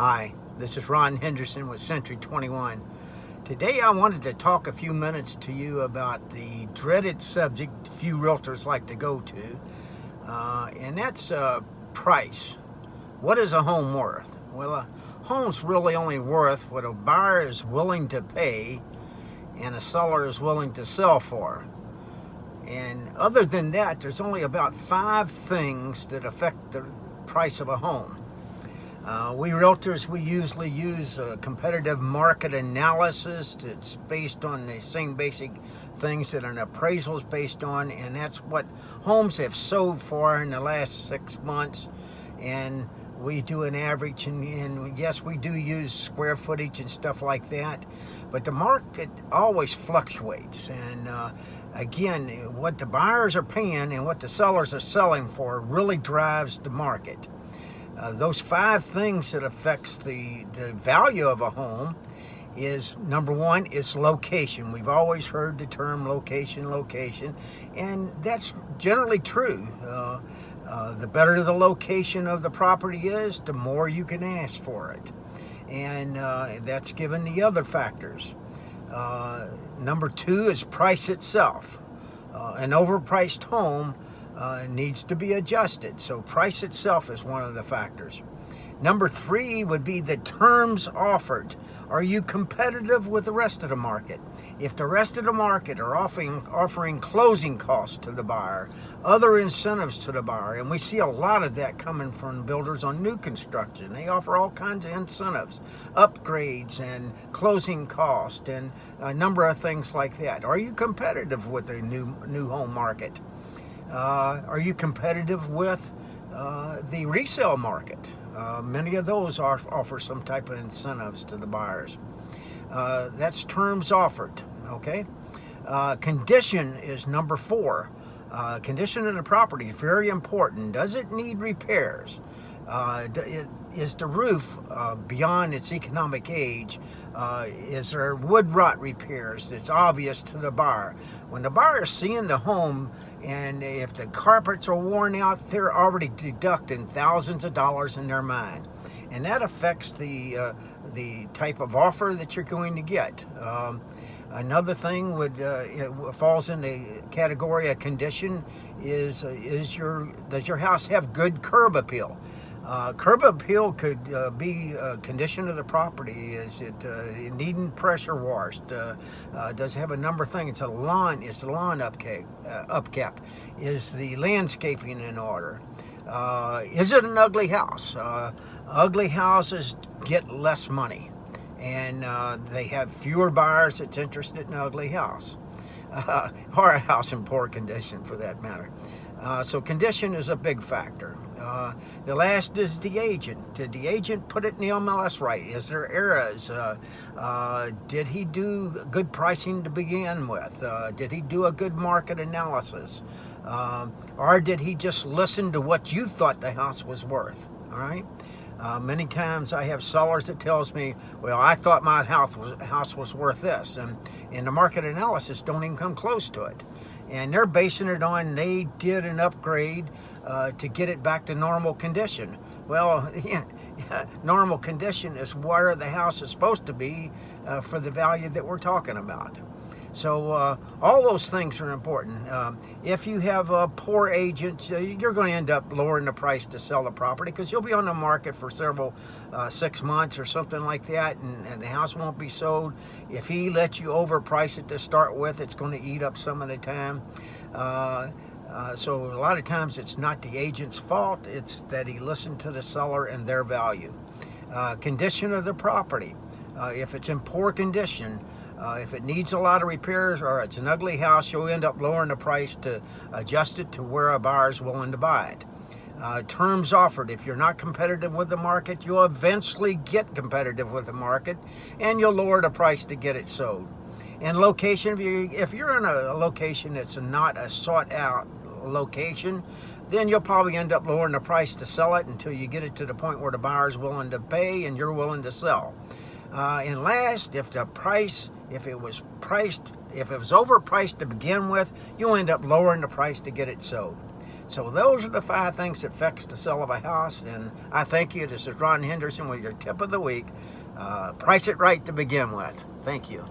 Hi, this is Ron Henderson with Century 21. Today I wanted to talk a few minutes to you about the dreaded subject few realtors like to go to, and that's price. What is a home worth? Well, a home's really only worth what a buyer is willing to pay and a seller is willing to sell for. And other than that, there's only about 5 things that affect the price of a home. We realtors, we usually use a competitive market analysis that's based on the same basic things that an appraisal is based on, and that's what homes have sold for in the last 6 months. And we do an average, and yes, we do use square footage and stuff like that, but the market always fluctuates. And again, what the buyers are paying and what the sellers are selling for really drives the market. Those 5 things that affects the value of a home is, number one, is location. We've always heard the term location, and that's generally true. The better the location of the property is, the more you can ask for it. And that's given the other factors. Number 2 is price itself. An overpriced home needs to be adjusted. So price itself is one of the factors. Number 3 would be the terms offered. Are you competitive with the rest of the market? If the rest of the market are offering closing costs to the buyer, other incentives to the buyer, and we see a lot of that coming from builders on new construction. They offer all kinds of incentives, upgrades and closing costs and a number of things like that. Are you competitive with the new home market? Are you competitive with the resale market? Many of those offer some type of incentives to the buyers. That's terms offered, okay? Condition is number 4. Condition of the property is very important. Does it need repairs? Is the roof beyond its economic age? Is there wood rot repairs that's obvious to the buyer? When the buyer is seeing the home, and if the carpets are worn out, they're already deducting thousands of dollars in their mind, and that affects the type of offer that you're going to get. Another thing it falls in the category of condition is does your house have good curb appeal? Curb appeal could be a condition of the property. Is it needing pressure washed? Does it have a number of things? Is the lawn upkept? Is the landscaping in order? Is it an ugly house? Ugly houses get less money, and they have fewer buyers that's interested in an ugly house, or a house in poor condition for that matter. So condition is a big factor. The last is the agent. Did the agent put it in the MLS right? Is there errors? Did he do good pricing to begin with? Did he do a good market analysis? Or did he just listen to what you thought the house was worth? All right. Many times I have sellers that tells me, well, I thought my house was worth this, and the market analysis don't even come close to it. And they're basing it on they did an upgrade to get it back to normal condition. Well, normal condition is where the house is supposed to be for the value that we're talking about. So all those things are important. If you have a poor agent, you're going to end up lowering the price to sell the property, because you'll be on the market for 6 months or something like that, and the house won't be sold. If he lets you overprice it to start with, it's going to eat up some of the time. So a lot of times it's not the agent's fault, it's that he listened to the seller and their value. Condition of the property. If it's in poor condition, if it needs a lot of repairs or it's an ugly house, you'll end up lowering the price to adjust it to where a buyer's willing to buy it. Terms offered. If you're not competitive with the market, you'll eventually get competitive with the market, and you'll lower the price to get it sold. And location, if you're in a location that's not a sought out location, then you'll probably end up lowering the price to sell it until you get it to the point where the buyer's willing to pay and you're willing to sell. And last, if it was overpriced to begin with, you'll end up lowering the price to get it sold. So those are the 5 things that affects the sale of a house. And I thank you. This is Ron Henderson with your tip of the week. Price it right to begin with. Thank you.